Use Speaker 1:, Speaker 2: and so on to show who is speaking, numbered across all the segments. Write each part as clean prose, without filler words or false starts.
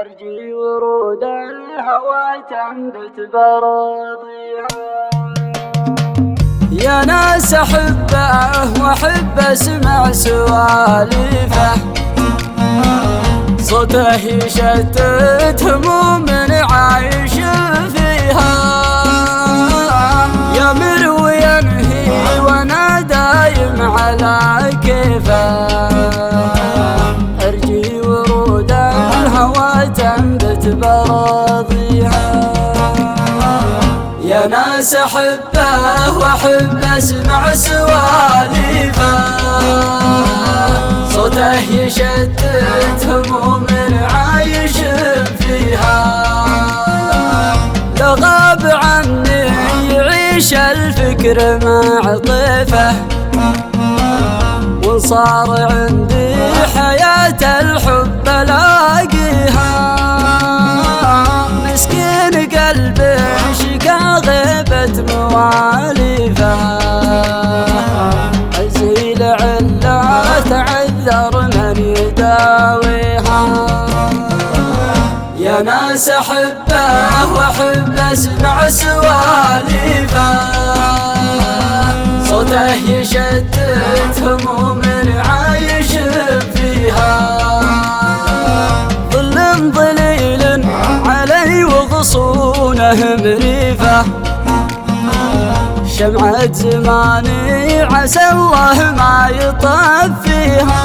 Speaker 1: أرجي ورود الهوى تنبت براضيها. يا ناس أحبه وأحب أسمع سواليفه، صوته يشتت هموم عايش فيها. يمر وينهي وانا دايم على كيفه، أرجي ورود الهوى تنبت براضيها. يا ناس أحبه وأحب أسمع سواليفه، صوته يشتت هموم عايش فيها. لو غاب عني يعيش الفكر مع طيفه، وصار عندي حياة الحب الاقيها. مسكين قلبي شقا غيبة مواليفه، أزيل علا تعذر من يداويها. يا ناس أحبه وأحب أسمع سواليفه، صوته يشتت هموم عايش فيها. ظل ظليل علي وغصونه مريفه، شمعة زماني عسى الله ما يطفيها.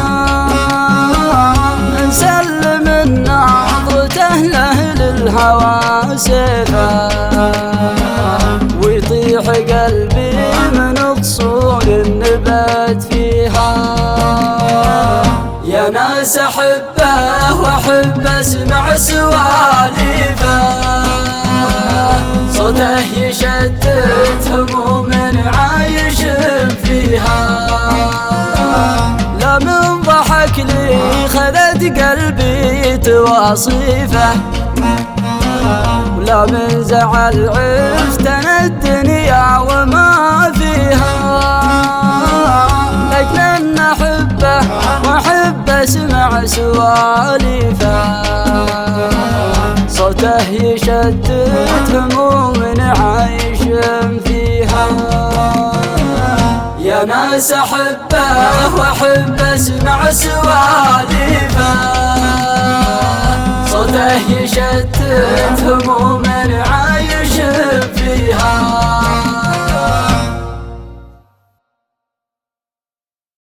Speaker 1: نسلم الناظرته لأهل الهوى سيفه، ويطيح قلبي من غصون النبات فيها. يا ناس أحبه وأحب أسمع سواليفه، صوته يشتت هموم عايش فيها. لا من ضحك لي خذت قلبي تواصيفه، ولا من زعل عفت انا الدنيا وما فيها. لكن ان احبه واحب اسمع سواليفه، صوته يشتت هموم عايش فيها. يا ناس أحبه وأحب أسمع سواليفه، صوته يشتت هموم عايش